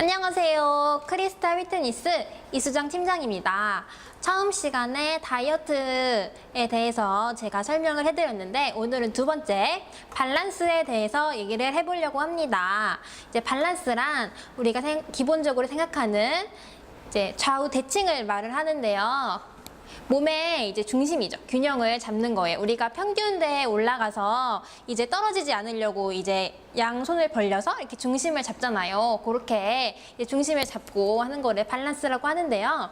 안녕하세요. 크리스탈 피트니스 이수정 팀장입니다. 처음 시간에 다이어트에 대해서 제가 설명을 해드렸는데 오늘은 두 번째 밸런스에 대해서 얘기를 해보려고 합니다. 이제 밸런스란 우리가 기본적으로 생각하는 이제 좌우 대칭을 말을 하는데요. 몸의 이제 중심이죠. 균형을 잡는 거예요. 우리가 평균대에 올라가서 이제 떨어지지 않으려고 이제 양손을 벌려서 이렇게 중심을 잡잖아요. 그렇게 이제 중심을 잡고 하는 거를 밸런스라고 하는데요.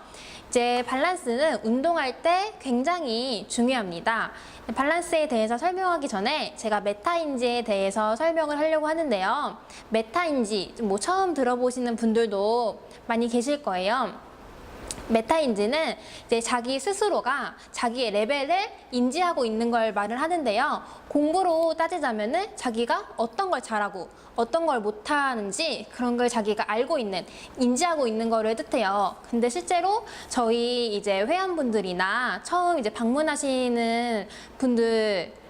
이제 밸런스는 운동할 때 굉장히 중요합니다. 밸런스에 대해서 설명하기 전에 제가 메타인지에 대해서 설명을 하려고 하는데요. 메타인지 뭐 처음 들어보시는 분들도 많이 계실 거예요. 메타인지는 이제 자기 스스로가 자기의 레벨을 인지하고 있는 걸 말을 하는데요. 공부로 따지자면은 자기가 어떤 걸 잘하고 어떤 걸 못하는지 그런 걸 자기가 알고 있는, 인지하고 있는 거를 뜻해요. 근데 실제로 저희 이제 회원분들이나 처음 이제 방문하시는 분들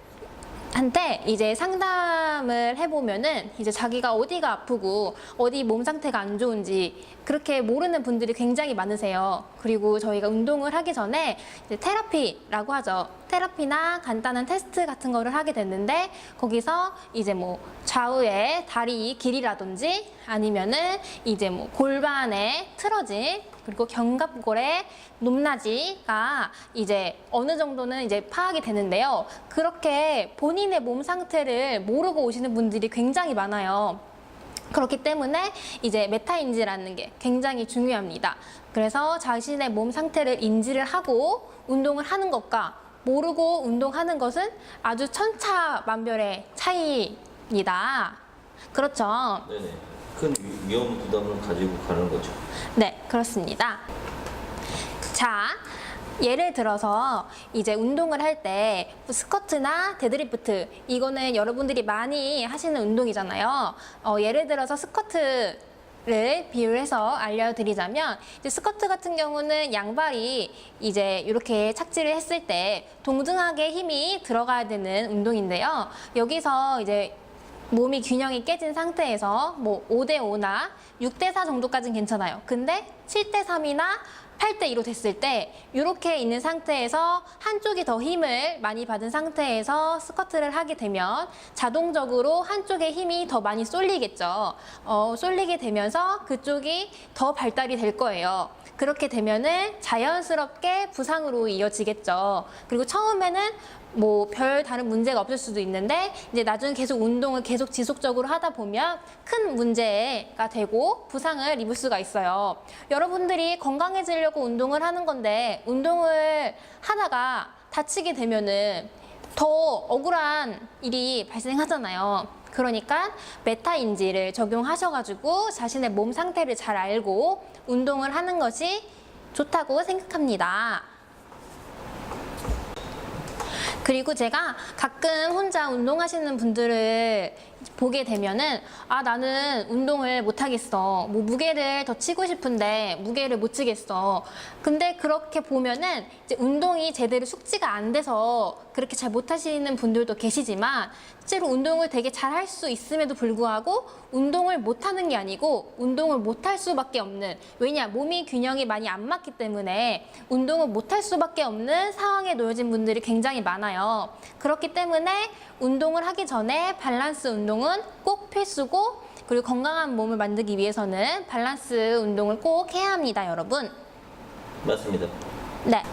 한테 이제 상담을 해보면은 이제 자기가 어디가 아프고 어디 몸 상태가 안 좋은지 그렇게 모르는 분들이 굉장히 많으세요. 그리고 저희가 운동을 하기 전에 이제 테라피라고 하죠. 테라피나 간단한 테스트 같은 거를 하게 됐는데 거기서 이제 뭐 좌우의 다리 길이라든지 아니면은 이제 뭐 골반의 틀어짐 그리고 견갑골의 높낮이가 이제 어느 정도는 이제 파악이 되는데요. 그렇게 본인의 몸 상태를 모르고 오시는 분들이 굉장히 많아요. 그렇기 때문에 이제 메타인지라는 게 굉장히 중요합니다. 그래서 자신의 몸 상태를 인지를 하고 운동을 하는 것과 모르고 운동하는 것은 아주 천차만별의 차이입니다. 그렇죠? 네네. 큰 위험 부담을 가지고 가는 거죠. 네, 그렇습니다. 자, 예를 들어서 이제 운동을 할 때 스쿼트나 데드리프트 이거는 여러분들이 많이 하시는 운동이잖아요. 예를 들어서 스쿼트를 비유해서 알려드리자면 이제 스쿼트 같은 경우는 양발이 이제 이렇게 착지를 했을 때 동등하게 힘이 들어가야 되는 운동인데요. 여기서 이제 몸이 균형이 깨진 상태에서 뭐 5대5나 6대4 정도까지는 괜찮아요. 근데 7대3이나 8대2로 됐을 때 이렇게 있는 상태에서 한쪽이 더 힘을 많이 받은 상태에서 스쿼트를 하게 되면 자동적으로 한쪽에 힘이 더 많이 쏠리겠죠. 쏠리게 되면서 그쪽이 더 발달이 될 거예요. 그렇게 되면은 자연스럽게 부상으로 이어지겠죠. 그리고 처음에는 뭐 별 다른 문제가 없을 수도 있는데 이제 나중에 계속 운동을 계속 지속적으로 하다 보면 큰 문제가 되고 부상을 입을 수가 있어요. 여러분들이 건강해지려고 운동을 하는 건데 운동을 하다가 다치게 되면은 더 억울한 일이 발생하잖아요. 그러니까 메타인지를 적용하셔가지고 자신의 몸 상태를 잘 알고 운동을 하는 것이 좋다고 생각합니다. 그리고 제가 가끔 혼자 운동하시는 분들을 보게 되면은 나는 운동을 못 하겠어. 뭐 무게를 더 치고 싶은데 무게를 못 치겠어. 근데 그렇게 보면은 이제 운동이 제대로 숙지가 안 돼서 그렇게 잘 못 하시는 분들도 계시지만 실제로 운동을 되게 잘 할 수 있음에도 불구하고 운동을 못 하는 게 아니고 운동을 못 할 수밖에 없는, 왜냐 몸이 균형이 많이 안 맞기 때문에 운동을 못 할 수밖에 없는 상황에 놓여진 분들이 굉장히 많아요. 그렇기 때문에 운동을 하기 전에 밸런스 운동은 꼭 필수고, 그리고 건강한 몸을 만들기 위해서는 밸런스 운동을 꼭 해야 합니다, 여러분. 맞습니다. 네.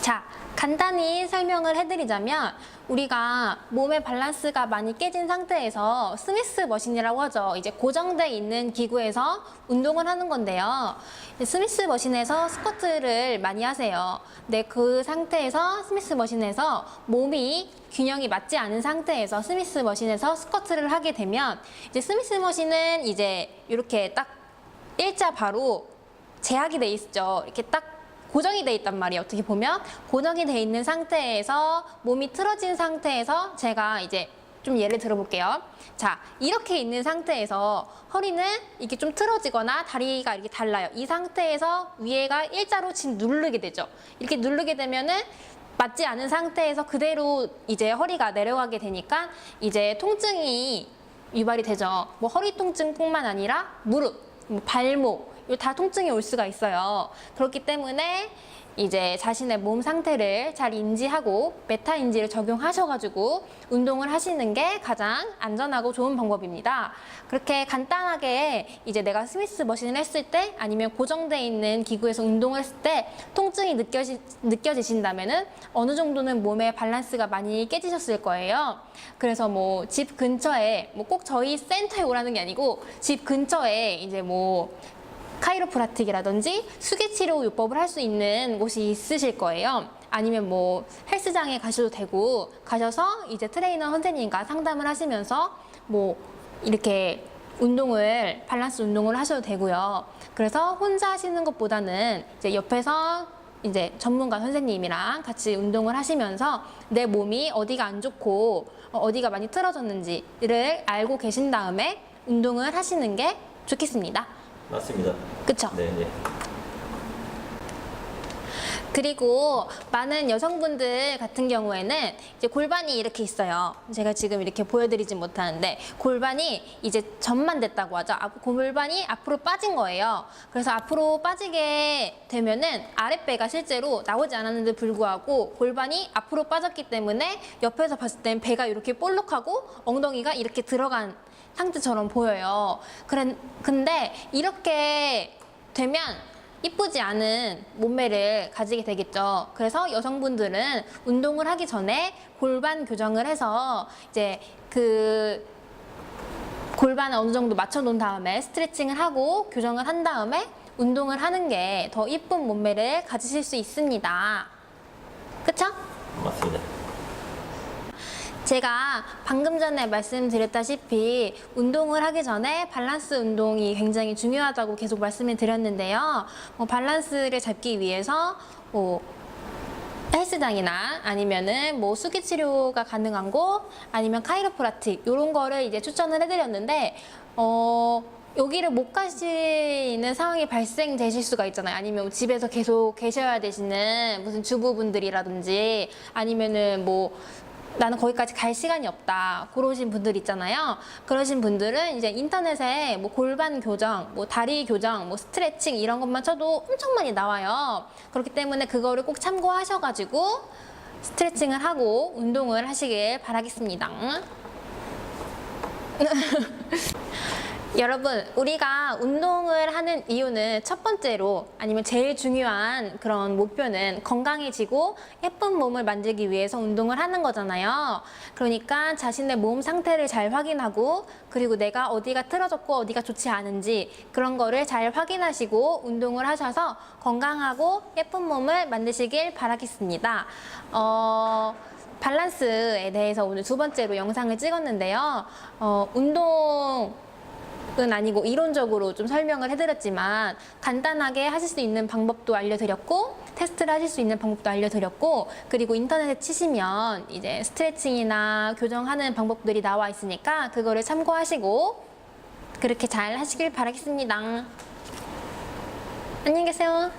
자, 간단히 설명을 해드리자면 우리가 몸의 밸런스가 많이 깨진 상태에서 스미스 머신이라고 하죠. 이제 고정되어 있는 기구에서 운동을 하는 건데요. 스미스 머신에서 스쿼트를 많이 하세요. 근데 그 상태에서 스미스 머신에서 몸이 균형이 맞지 않은 상태에서 스미스 머신에서 스쿼트를 하게 되면 이제 스미스 머신은 이제 이렇게 딱 일자바로 제약이 돼 있죠. 이렇게 딱 고정이 돼 있단 말이에요. 어떻게 보면 고정이 돼 있는 상태에서 몸이 틀어진 상태에서 제가 이제 좀 예를 들어볼게요. 자, 이렇게 있는 상태에서 허리는 이렇게 좀 틀어지거나 다리가 이렇게 달라요. 이 상태에서 위에가 일자로 지금 누르게 되죠. 이렇게 누르게 되면은 맞지 않은 상태에서 그대로 이제 허리가 내려가게 되니까 이제 통증이 유발이 되죠. 뭐 허리 통증뿐만 아니라 무릎, 뭐 발목, 이거 다 통증이 올 수가 있어요. 그렇기 때문에 이제 자신의 몸 상태를 잘 인지하고 메타 인지를 적용하셔가지고 운동을 하시는 게 가장 안전하고 좋은 방법입니다. 그렇게 간단하게 이제 내가 스미스 머신을 했을 때 아니면 고정되어 있는 기구에서 운동을 했을 때 통증이 느껴지신다면은 어느 정도는 몸의 밸런스가 많이 깨지셨을 거예요. 그래서 뭐 집 근처에 뭐 꼭 저희 센터에 오라는 게 아니고 집 근처에 이제 뭐 카이로프라틱이라든지 수기치료 요법을 할 수 있는 곳이 있으실 거예요. 아니면 뭐 헬스장에 가셔도 되고 가셔서 이제 트레이너 선생님과 상담을 하시면서 뭐 이렇게 운동을 밸런스 운동을 하셔도 되고요. 그래서 혼자 하시는 것보다는 이제 옆에서 이제 전문가 선생님이랑 같이 운동을 하시면서 내 몸이 어디가 안 좋고 어디가 많이 틀어졌는지를 알고 계신 다음에 운동을 하시는 게 좋겠습니다. 맞습니다. 그쵸? 네. 그리고 많은 여성분들 같은 경우에는 이제 골반이 이렇게 있어요. 제가 지금 이렇게 보여드리진 못하는데 골반이 이제 전만 됐다고 하죠. 골반이 앞으로 빠진 거예요. 그래서 앞으로 빠지게 되면은 아랫배가 실제로 나오지 않았는데 불구하고 골반이 앞으로 빠졌기 때문에 옆에서 봤을 땐 배가 이렇게 볼록하고 엉덩이가 이렇게 들어간 상태처럼 보여요. 근데 이렇게 되면 이쁘지 않은 몸매를 가지게 되겠죠. 그래서 여성분들은 운동을 하기 전에 골반 교정을 해서 이제 그 골반을 어느 정도 맞춰 놓은 다음에 스트레칭을 하고 교정을 한 다음에 운동을 하는 게 더 이쁜 몸매를 가지실 수 있습니다. 그쵸? 맞습니다. 제가 방금 전에 말씀드렸다시피 운동을 하기 전에 밸런스 운동이 굉장히 중요하다고 계속 말씀을 드렸는데요. 밸런스를 잡기 위해서 헬스장이나 아니면은 뭐 수기 치료가 가능한 곳 아니면 카이로프라틱 이런 거를 이제 추천을 해드렸는데 여기를 못 가시는 상황이 발생되실 수가 있잖아요. 아니면 집에서 계속 계셔야 되시는 무슨 주부분들이라든지 아니면은 뭐 나는 거기까지 갈 시간이 없다 그러신 분들 있잖아요. 그러신 분들은 이제 인터넷에 뭐 골반 교정, 뭐 다리 교정, 뭐 스트레칭 이런 것만 쳐도 엄청 많이 나와요. 그렇기 때문에 그거를 꼭 참고하셔가지고 스트레칭을 하고 운동을 하시길 바라겠습니다. 여러분, 우리가 운동을 하는 이유는 첫 번째로 아니면 제일 중요한 그런 목표는 건강해지고 예쁜 몸을 만들기 위해서 운동을 하는 거잖아요. 그러니까 자신의 몸 상태를 잘 확인하고 그리고 내가 어디가 틀어졌고 어디가 좋지 않은지 그런 거를 잘 확인하시고 운동을 하셔서 건강하고 예쁜 몸을 만드시길 바라겠습니다. 밸런스에 대해서 오늘 두 번째로 영상을 찍었는데요. 운동은 아니고 이론적으로 좀 설명을 해드렸지만 간단하게 하실 수 있는 방법도 알려드렸고 테스트를 하실 수 있는 방법도 알려드렸고 그리고 인터넷에 치시면 이제 스트레칭이나 교정하는 방법들이 나와 있으니까 그거를 참고하시고 그렇게 잘 하시길 바라겠습니다. 안녕히 계세요.